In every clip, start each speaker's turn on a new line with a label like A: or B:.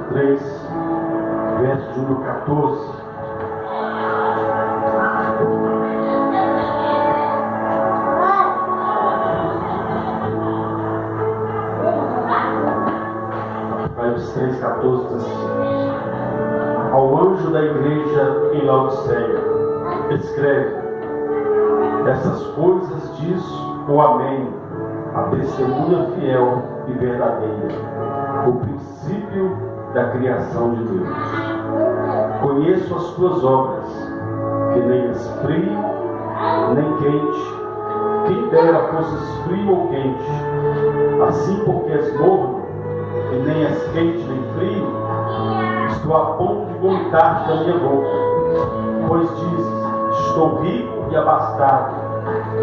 A: 3, verso de número 14. Apocalipse 3, 14 diz assim: ao anjo da igreja em Laodiceia, escreve: essas coisas diz o Amém, a testemunha fiel e verdadeira, o princípio da criação de Deus. Conheço as tuas obras, que nem és frio, nem quente. Quem dera fosses frio ou quente. Assim, porque és morno, e nem és quente nem frio, estou a ponto de vomitar da minha boca. Pois dizes: estou rico e abastado,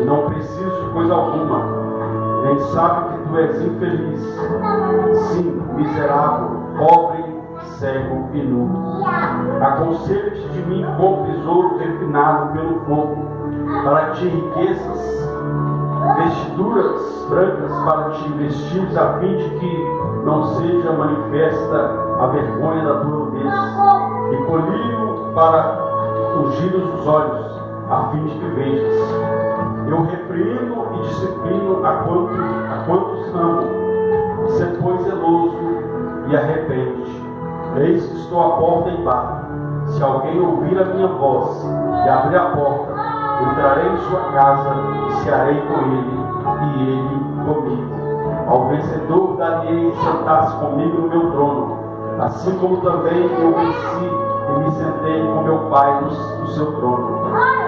A: e não preciso de coisa alguma. Nem sabe que tu és infeliz, sim, miserável, pobre, cego e nu. Aconselho-te de mim como tesouro refinado pelo fogo, para que te enriqueças, vestiduras brancas para te vestires, a fim de que não seja manifesta a vergonha da tua nudez, e colírio para ungir os olhos, a fim de que vejas. Eu repreendo e disciplino a quantos amo. Sê, pois, zeloso e arrepende. Eis que estou à porta e bato. Se alguém ouvir a minha voz e abrir a porta, entrarei em sua casa e cearei com ele, e ele comigo. Ao vencedor darei sentar-se comigo no meu trono, assim como também eu venci e me sentei com meu Pai no seu trono.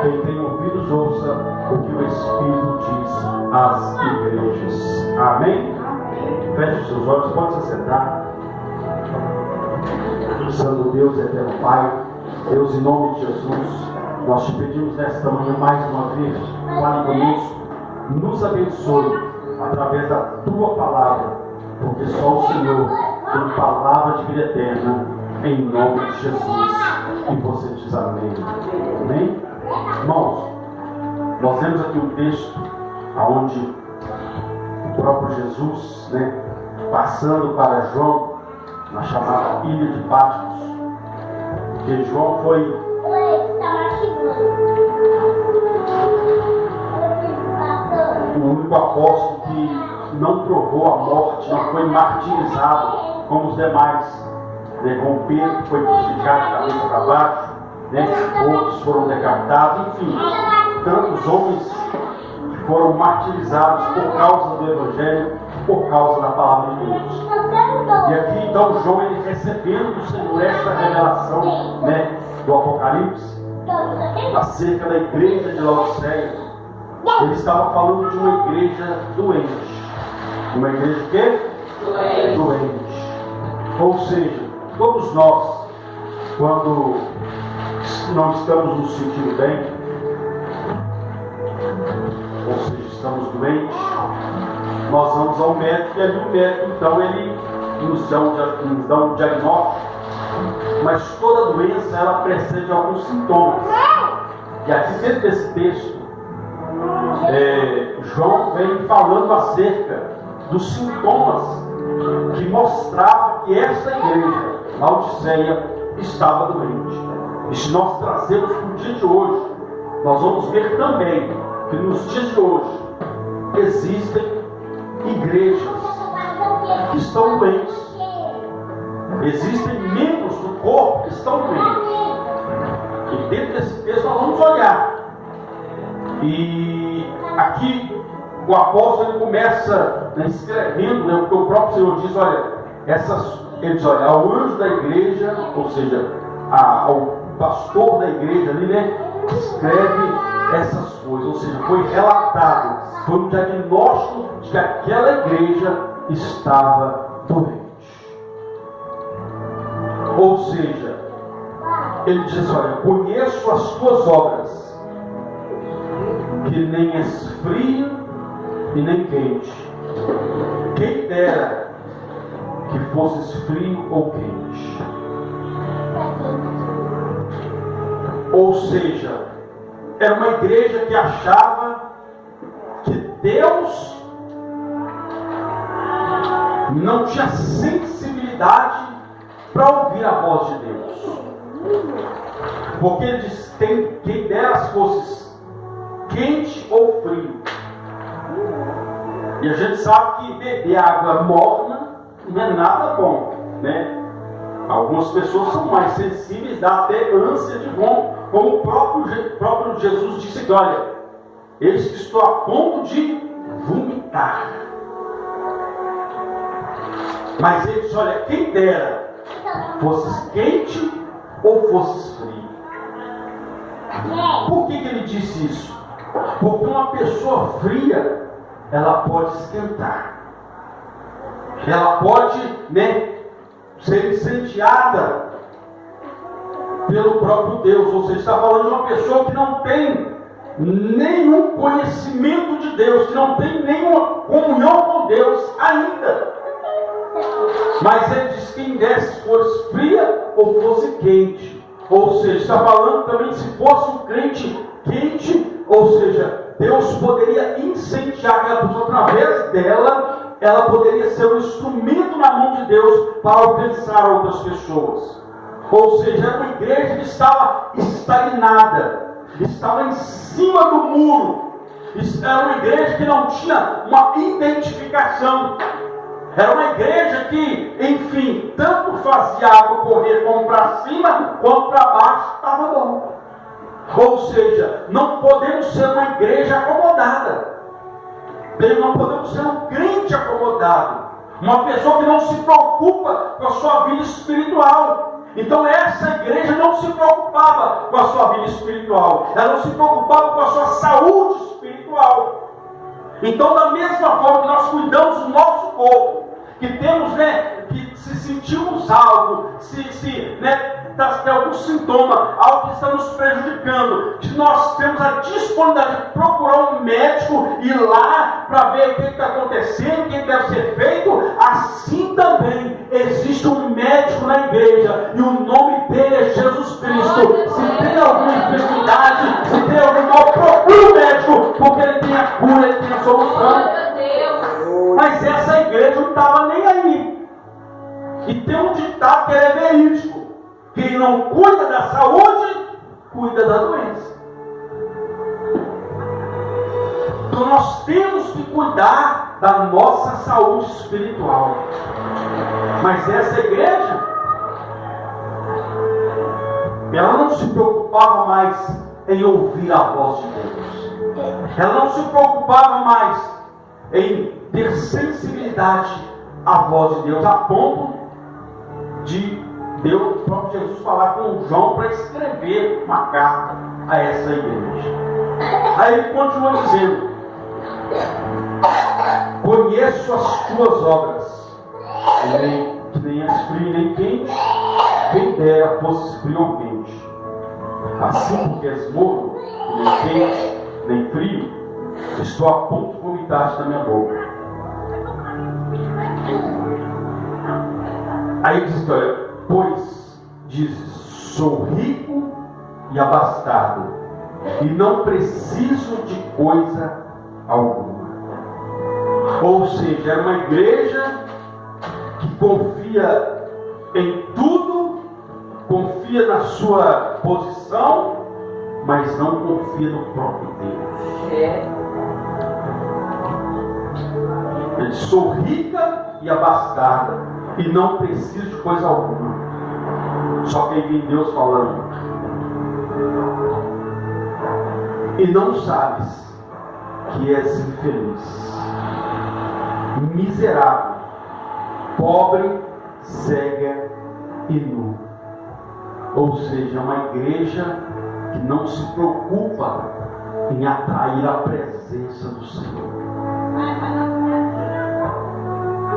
A: Quem tem ouvidos, ouça o que o Espírito diz às igrejas. Amém? Feche os seus olhos, pode se sentar. Santo Deus, eterno Pai, Deus, em nome de Jesus, nós te pedimos nesta manhã mais uma vez, fale conosco, nos abençoe através da tua palavra, porque só o Senhor tem palavra de vida eterna, em nome de Jesus. E você diz amém. Amém? Irmãos, nós vemos aqui um texto onde o próprio Jesus, passando para João, na chamada ilha de Patmos, porque João foi o único apóstolo que não provou a morte, não foi martirizado como os demais. Com Pedro foi crucificado de cabeça para baixo, outros foram decapitados, enfim, tantos homens que foram martirizados por causa do Evangelho, por causa da palavra de Deus. E aqui então João, ele recebendo do Senhor esta revelação do Apocalipse acerca da igreja de Laodiceia, ele estava falando de uma igreja doente. Uma igreja o quê? Doente. Ou seja, todos nós, quando não estamos nos sentindo bem, ou seja, estamos doentes, nós vamos ao médico, e ali o médico, então, ele nos dá um diagnóstico, mas toda doença, ela precede alguns sintomas. E aqui dentro desse texto, João vem falando acerca dos sintomas que mostravam que essa igreja, Laodiceia, estava doente. E se nós trazemos para o dia de hoje, nós vamos ver também que nos dias de hoje existem igrejas que estão doentes. Existem membros do corpo que estão doentes. E dentro desse texto nós vamos olhar. E aqui o apóstolo, ele começa escrevendo, porque o próprio Senhor diz, ele diz, ao anjo da igreja, ou seja, ao pastor da igreja ali, escreve essas coisas, ou seja, foi relatado, foi um diagnóstico de que aquela igreja estava doente. Ou seja, ele diz assim, conheço as tuas obras, que nem és frio e nem quente. Quem dera que fosses frio ou quente. Ou seja, era uma igreja que achava que Deus não tinha sensibilidade para ouvir a voz de Deus. Porque ele diz: quem dera as fosse quente ou frio. E a gente sabe que beber água morna não é nada bom, né? Algumas pessoas são mais sensíveis, dá até ânsia de vômito, como o próprio Jesus disse que, olha, eis que estou a ponto de vomitar. Mas ele disse: olha, quem dera fosses quente ou fosses frio. Por que ele disse isso? Porque uma pessoa fria, ela pode esquentar. Ela pode, ser incendiada pelo próprio Deus. Ou seja, está falando de uma pessoa que não tem nenhum conhecimento de Deus, que não tem nenhuma comunhão com Deus ainda. Mas ele diz: quem desse fosse fria ou fosse quente. Ou seja, está falando também se fosse um crente quente, ou seja, Deus poderia incendiar aquela pessoa através dela. Ela poderia ser um instrumento na mão de Deus para alcançar outras pessoas. Ou seja, era uma igreja que estava estagnada, estava em cima do muro. Era uma igreja que não tinha uma identificação. Era uma igreja que, enfim, tanto fazia a água correr como para cima, quanto para baixo, estava bom. Ou seja, não podemos ser uma igreja acomodada. Não podemos ser um crente acomodado. Uma pessoa que não se preocupa com a sua vida espiritual. Então essa igreja não se preocupava com a sua vida espiritual. Ela não se preocupava com a sua saúde espiritual. Então, da mesma forma que nós cuidamos do nosso corpo, que temos, que se sentimos algo, tem algum sintoma, algo que está nos prejudicando, que nós temos a disponibilidade de procurar um médico, ir lá para ver o que está acontecendo, o que deve ser feito, assim também existe um médico na igreja, e o nome dele é Jesus Cristo. Se tem alguma enfermidade, se tem algum mal, procure o médico, porque ele tem a cura, ele tem a solução. Mas essa igreja não estava nem aí. E tem um ditado que é verídico: quem não cuida da saúde, cuida da doença. Então nós temos que cuidar da nossa saúde espiritual. Mas essa igreja, ela não se preocupava mais em ouvir a voz de Deus. Ela não se preocupava mais em ter sensibilidade à voz de Deus, a ponto de Deus, o próprio Jesus, falar com João para escrever uma carta a essa igreja. Aí ele continua dizendo: conheço as tuas obras, nem és frio nem quente, quem dera fosses frio ou quente. Assim, porque és morno, nem quente nem frio, estou a ponto de vomitar-te da minha boca. Aí diz: olha, pois, diz, sou rico e abastado, e não preciso de coisa alguma. Ou seja, era uma igreja que confia em tudo, confia na sua posição, mas não confia no próprio Deus. Ele diz: sou rica e abastada, e não preciso de coisa alguma. Só que aí vem Deus falando: e não sabes que és infeliz, miserável, pobre, cega e nu. Ou seja, é uma igreja que não se preocupa em atrair a presença do Senhor.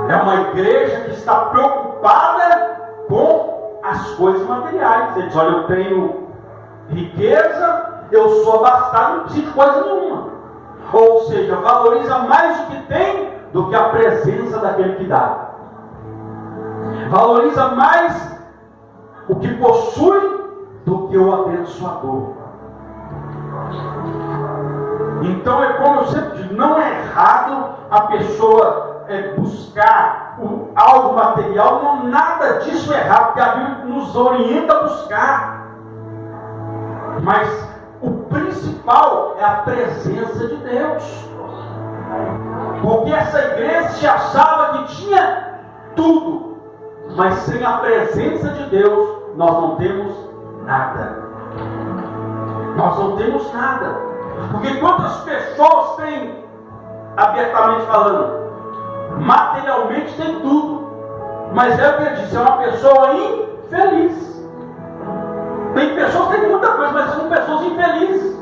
A: É uma igreja que está preocupada com as coisas materiais. Ele diz: olha, eu tenho riqueza, eu sou abastado, não preciso de coisa nenhuma. Ou seja, valoriza mais o que tem do que a presença daquele que dá. Valoriza mais o que possui do que o abençoador. Então é como eu sempre digo: não é errado a pessoa buscar algo material, não nada disso é errado, porque a Bíblia nos orienta a buscar. Mas o principal é a presença de Deus. Porque essa igreja se achava que tinha tudo, mas sem a presença de Deus, nós não temos nada. Nós não temos nada. Porque quantas pessoas têm, abertamente falando, materialmente tem tudo, mas é o que eu disse, é uma pessoa infeliz. Tem pessoas que têm muita coisa, mas são pessoas infelizes.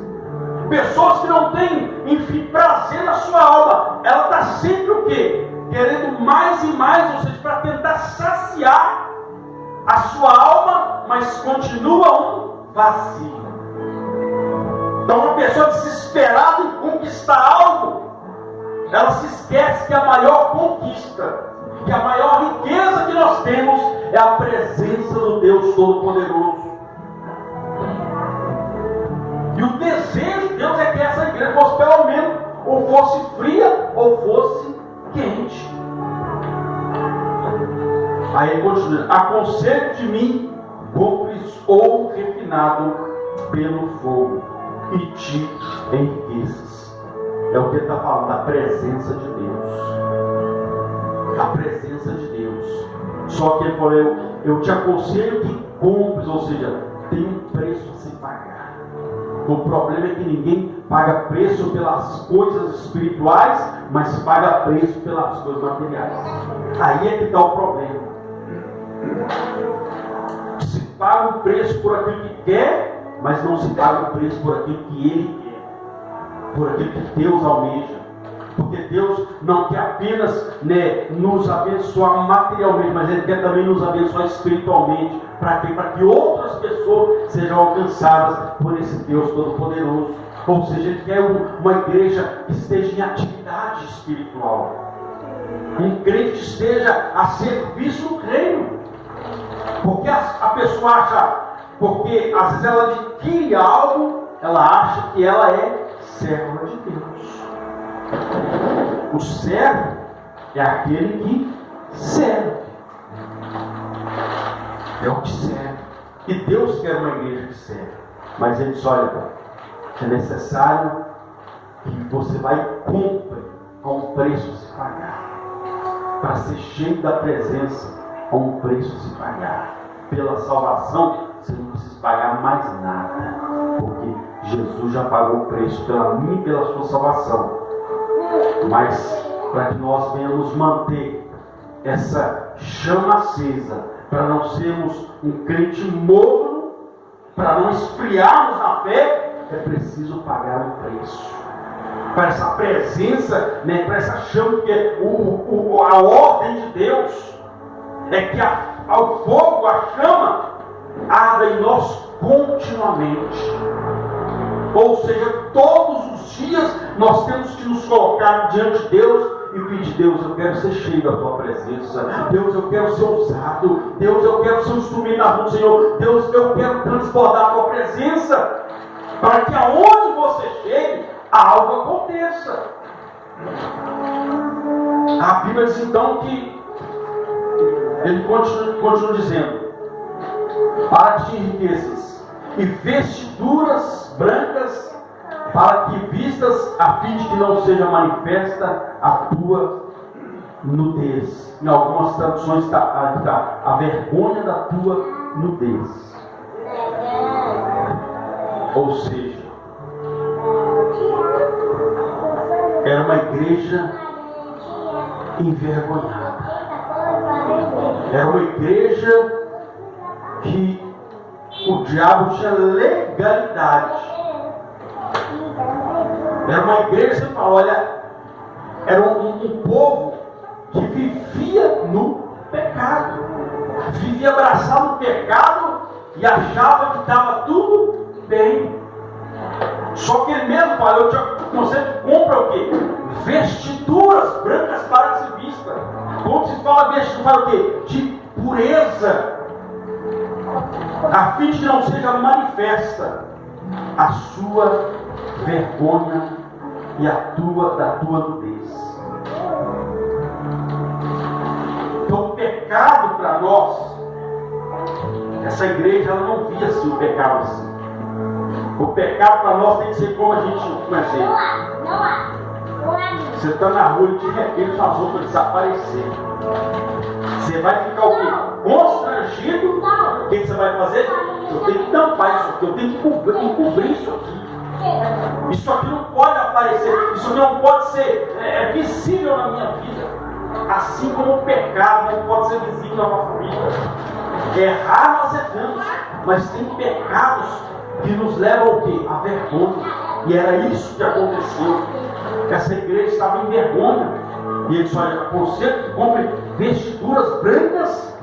A: Pessoas que não têm, enfim, prazer na sua alma. Ela está sempre o quê? Querendo mais e mais, ou seja, para tentar saciar a sua alma, mas continua um vazio. Então uma pessoa desesperada em conquistar algo, ela se esquece que a maior conquista, que a maior riqueza que nós temos é a presença do Deus Todo-Poderoso. E o desejo de Deus é que essa igreja fosse pelo menos, ou fosse fria, ou fosse quente. Aí ele continua: aconselho de mim, compres ouro refinado pelo fogo, e te enriqueças. É o que ele está falando, da presença de Deus. A presença de Deus. Só que ele falou: eu te aconselho que compres, ou seja, tem um preço a se pagar. O problema é que ninguém paga preço pelas coisas espirituais, mas paga preço pelas coisas materiais. Aí é que está o problema. Se paga o preço por aquilo que quer, mas não se paga o preço por aquilo que Ele quer, por aquilo que Deus almeja. Porque Deus não quer apenas, nos abençoar materialmente, mas Ele quer também nos abençoar espiritualmente. Para quê? Para que outras pessoas sejam alcançadas por esse Deus Todo-Poderoso. Ou seja, Ele quer uma igreja que esteja em atividade espiritual. Um crente que esteja a serviço do reino. Porque a pessoa acha, porque às vezes ela adquire algo, ela acha que ela é serva de Deus. O servo é aquele que serve. É o que serve. E Deus quer uma igreja que serve. Mas Ele diz: olha, é necessário que você vai e compre a um preço a se pagar. Para ser cheio da presença, a um preço a se pagar. Pela salvação, você não precisa pagar mais nada. Porque Jesus já pagou o preço pela minha e pela sua salvação. Mas para que nós venhamos manter essa chama acesa, para não sermos um crente morno, para não esfriarmos na fé, é preciso pagar um preço. Para essa presença, para essa chama, porque a ordem de Deus é que ao fogo, a chama, arda em nós continuamente. Ou seja, todos os dias nós temos que nos colocar diante de Deus e pedir: Deus, eu quero ser cheio da Tua presença. Deus, eu quero ser usado. Deus, eu quero ser um instrumento na mão do Senhor. Deus, eu quero transbordar a Tua presença, para que aonde você chegue, algo aconteça. A Bíblia diz então que ele continua dizendo: para que te enriqueças e vestiduras brancas, para que vistas, a fim de que não seja manifesta a tua nudez. Em algumas traduções está a vergonha da tua nudez. Ou seja, era uma igreja envergonhada. Era uma igreja que o diabo tinha legalidade. Era uma igreja que fala: olha, era um povo que vivia no pecado, vivia abraçado no pecado e achava que estava tudo bem. Só que ele mesmo falou: eu te aconselho que compra o quê? Vestiduras brancas para que se vista. Quando se fala vestido, fala o quê? De pureza, a fim de que não seja manifesta a sua vergonha e da tua nudez. pecado para nós, essa igreja ela não via assim o pecado assim. O pecado para nós tem que ser como a gente conhece. Você está na rua e de repente suas roupas desapareceram. Você vai ficar o quê? Constrangido. O que você vai fazer? Eu tenho que tampar isso aqui, eu tenho que encobrir isso aqui. Isso aqui não pode aparecer, isso aqui não pode ser visível na minha vida. Assim como o pecado não pode ser visível na nossa vida. Errar nós erramos, mas tem pecados que nos levam ao quê? A vergonha. E era isso que aconteceu. Essa igreja estava em vergonha. E ele só aconselha que compre vestiduras brancas,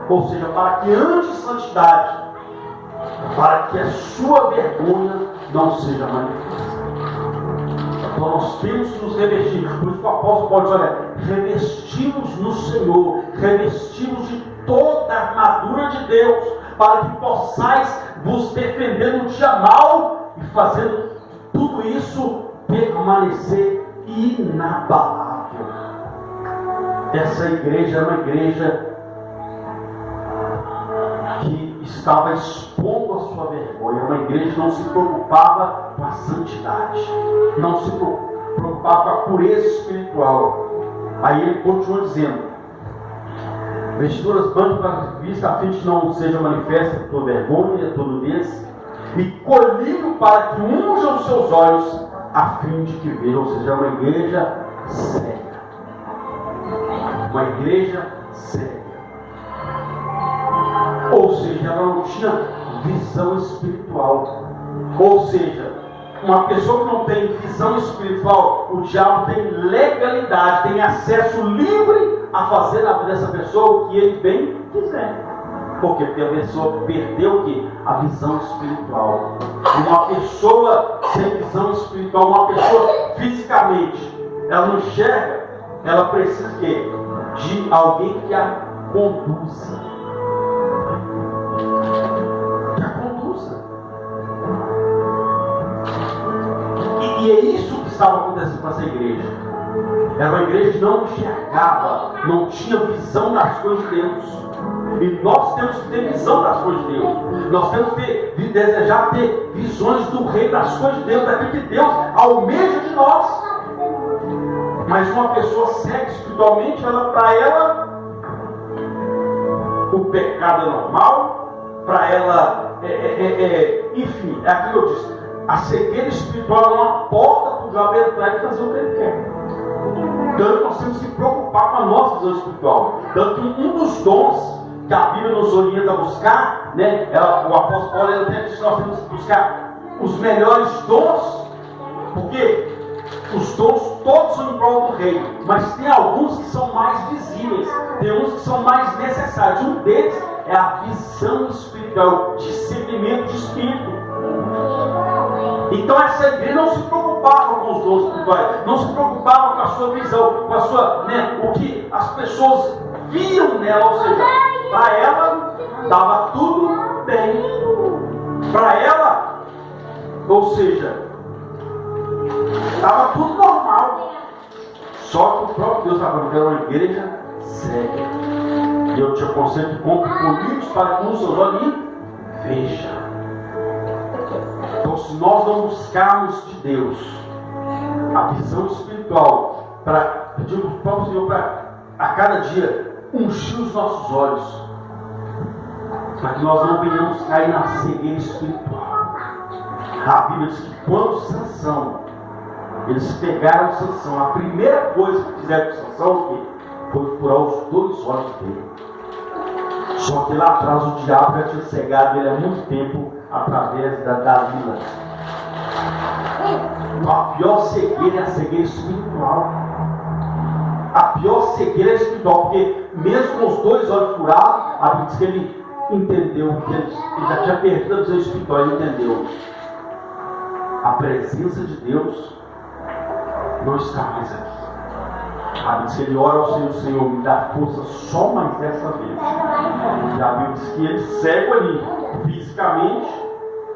A: ou seja, para que ande em santidade, para que a sua vergonha não seja manifesta. Então nós temos que nos revestir. Por isso que o apóstolo Paulo diz, olha, revestimos no Senhor, revestimos de toda a armadura de Deus, para que possais vos defender no dia mau e fazendo tudo isso permanecer inabalável. Essa igreja é uma igreja que estava expondo a sua vergonha, uma igreja que não se preocupava com a santidade, não se preocupava com a pureza espiritual. Aí ele continua dizendo: vestiduras brancas para a vista, a fim de não seja manifesta a tua vergonha e a tua nudez, e colírio para que unjam os seus olhos, a fim de que vejam. Ou seja, uma igreja séria. Uma igreja séria. Ou seja, ela não tinha visão espiritual. Ou seja, uma pessoa que não tem visão espiritual, o diabo tem legalidade, tem acesso livre a fazer na vida dessa pessoa o que ele bem quiser. Por quê? Porque a pessoa perdeu o quê? A visão espiritual. Uma pessoa sem visão espiritual, uma pessoa fisicamente, ela não enxerga, ela precisa de quê? De alguém que a conduza. Que a conduza. E é isso que estava acontecendo com essa igreja. Era uma igreja que não enxergava, não tinha visão das coisas de Deus. E nós temos que ter visão das coisas de Deus. Nós temos que desejar ter visões do reino, das coisas de Deus, daquilo que Deus almeja de nós. Mas uma pessoa cega espiritualmente, para ela, o pecado é normal, para ela, enfim, é aquilo que eu disse. A cegueira espiritual é uma porta para o diabo entrar e fazer o que ele quer. Tanto nós temos que se preocupar com a nossa visão espiritual. Tanto que um dos dons que a Bíblia nos orienta a buscar, né, o apóstolo Paulo até diz que nós temos que buscar os melhores dons, porque os dons todos são em prol do reino, mas tem alguns que são mais visíveis, tem uns que são mais necessários. Um deles é a visão espiritual, discernimento de espírito. Então essa igreja não se preocupava com os dons espirituais, não se preocupava com a sua visão, com a sua, o que as pessoas viam nela, ou seja, para ela estava tudo bem. Para ela, ou seja, estava tudo normal. Só que o próprio Deus estava falando que era uma igreja séria. E eu te aconselho que compre colírios para que os seus olhos vejam. Então, se nós não buscarmos de Deus a visão espiritual, para pedir para o próprio Senhor para a cada dia ungir os nossos olhos, para que nós não venhamos cair na cegueira espiritual. A Bíblia diz que quando Sansão, eles pegaram Sansão, a primeira coisa que fizeram com Sansão foi furar os dois olhos dele. Só que lá atrás o diabo já tinha cegado ele há muito tempo através da Dalila. Então, a pior cegueira é a cegueira espiritual. A pior cegueira é espiritual, porque mesmo com os dois olhos furados, a Bíblia diz que ele entendeu, que ele já tinha perdido a visão espiritual, ele entendeu. A presença de Deus não está mais aqui. A Bíblia diz que ele ora ao Senhor: Senhor, me dá força só mais dessa vez. E a Bíblia diz que ele cego ali, fisicamente,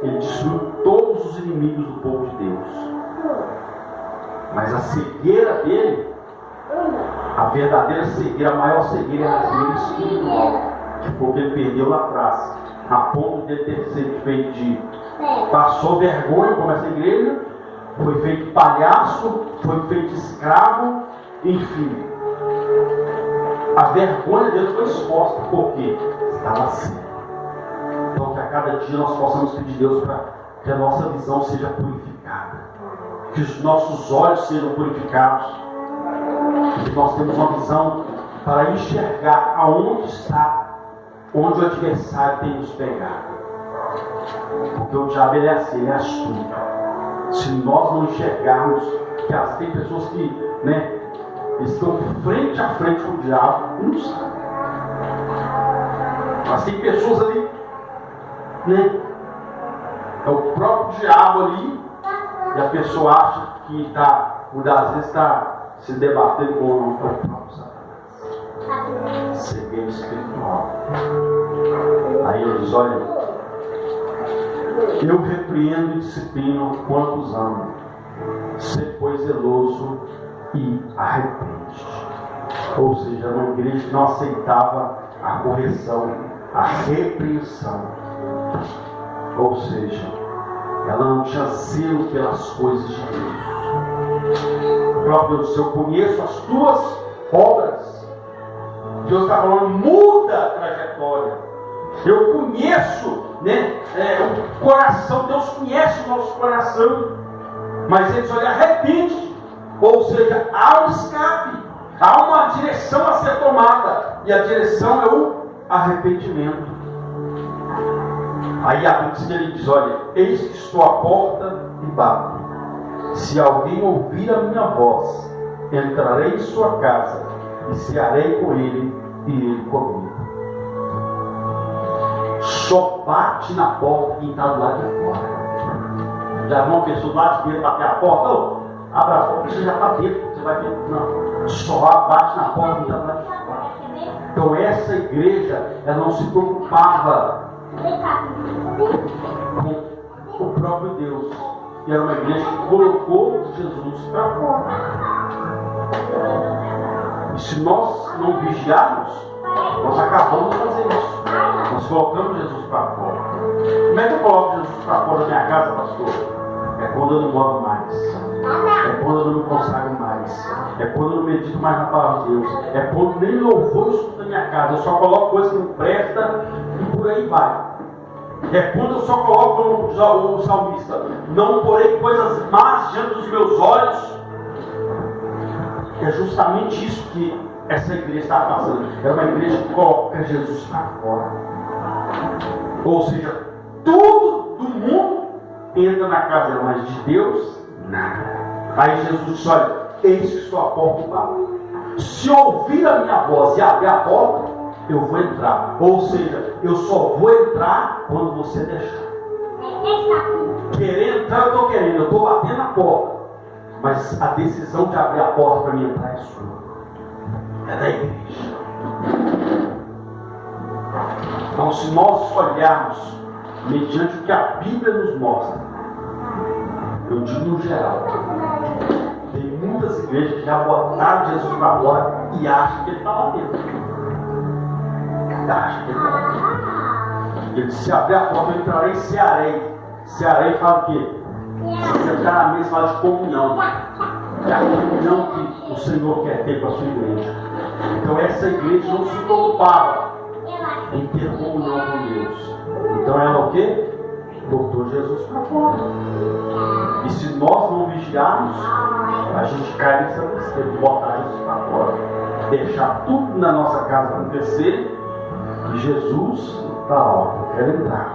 A: ele destruiu todos os inimigos do povo de Deus. Mas a cegueira dele, a verdadeira cegueira, a maior cegueira é a cegueira espiritual, que foi o que ele perdeu lá atrás, a ponto de ele ter sido feito de passou vergonha como essa igreja, foi feito palhaço, foi feito escravo, enfim. A vergonha dele foi exposta, porque estava cego. Então que a cada dia nós possamos pedir a Deus para que a nossa visão seja purificada, que os nossos olhos sejam purificados, que nós temos uma visão para enxergar aonde está, onde o adversário tem nos pegado. Porque o diabo ele é assim, ele é astuto. Se nós não enxergarmos, que tem pessoas que, estão frente a frente com o diabo e não sabem. Mas tem pessoas ali, é o próprio diabo ali, e a pessoa acha que está, às vezes está se debatendo com o próprio Satanás. Cegueira espiritual. Aí ele diz, olha, eu repreendo e disciplino quantos amo. Ser, pois, zeloso e arrepende. Ou seja, uma igreja que não aceitava a correção, a repreensão. Ou seja, ela não tinha zelo pelas coisas de Deus. O próprio Deus, eu conheço as tuas obras. Deus está falando, muda a trajetória. Eu conheço, o coração, Deus conhece o nosso coração. Mas ele diz, olha, arrepende. Ou seja, há um escape, há uma direção a ser tomada. E a direção é o arrependimento. Aí a Bíblia ele diz, olha, eis que estou à porta e bato. Se alguém ouvir a minha voz, entrarei em sua casa e cearei com ele e ele comigo. Só bate na porta quem está do lado de fora. Já uma pessoa do lado de dentro bater a porta, abra a porta, você já está dentro, você vai ver. Não, só bate na porta quem está do lado de fora. Então essa igreja, ela não se preocupava com o próprio Deus. E era uma igreja que colocou Jesus para fora. E se nós não vigiarmos, nós acabamos de fazer isso. Nós colocamos Jesus para fora. Como é que eu coloco Jesus para fora da minha casa, pastor? É quando eu não oro mais. É quando eu não me consagro mais. É quando eu não medito mais na palavra de Deus. É quando nem louvor eu escuto na minha casa. Eu só coloco coisa que não presta e por aí vai. É quando eu só coloco o salmista, não porei coisas más diante dos meus olhos. É justamente isso que essa igreja está fazendo. É uma igreja que coloca Jesus para fora. Ou seja, tudo do mundo entra na casa dela, mas de Deus, nada. Aí Jesus disse, olha, eis que estou à porta e bato. Se ouvir a minha voz e abrir a porta, eu vou entrar. Ou seja, eu só vou entrar quando você deixar. Querer entrar, eu estou querendo, eu estou batendo na porta. Mas a decisão de abrir a porta para mim entrar é sua. É da igreja. Então, se nós olharmos mediante o que a Bíblia nos mostra, eu digo no geral, tem muitas igrejas que já botaram Jesus para fora e acham que ele está lá dentro. Ele disse, se abrir a porta eu entrarei e cearei. Cearei fala o quê? Você está na mesa, fala de comunhão. É a comunhão que o Senhor quer ter com a sua igreja. Então essa igreja não se preocupava em ter comunhão com Deus. Então ela o quê? Botou Jesus para fora. E se nós não vigiarmos, a gente cai nessa besteira de botar Jesus para fora. Deixar tudo na nossa casa acontecer. E Jesus está lá, eu quero entrar,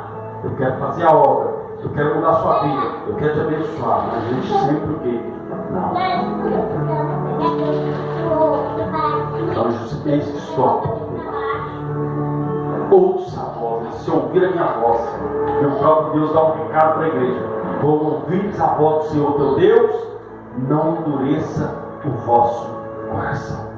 A: eu quero fazer a obra, eu quero mudar a sua vida, eu quero te abençoar, mas a gente sempre o quê? Não. Então Jesus tem esse stop. Ouça a voz, se ouvir a minha voz, meu próprio Deus dá um recado para a igreja. Quando ouvires a voz do Senhor teu Deus, não endureça o vosso coração.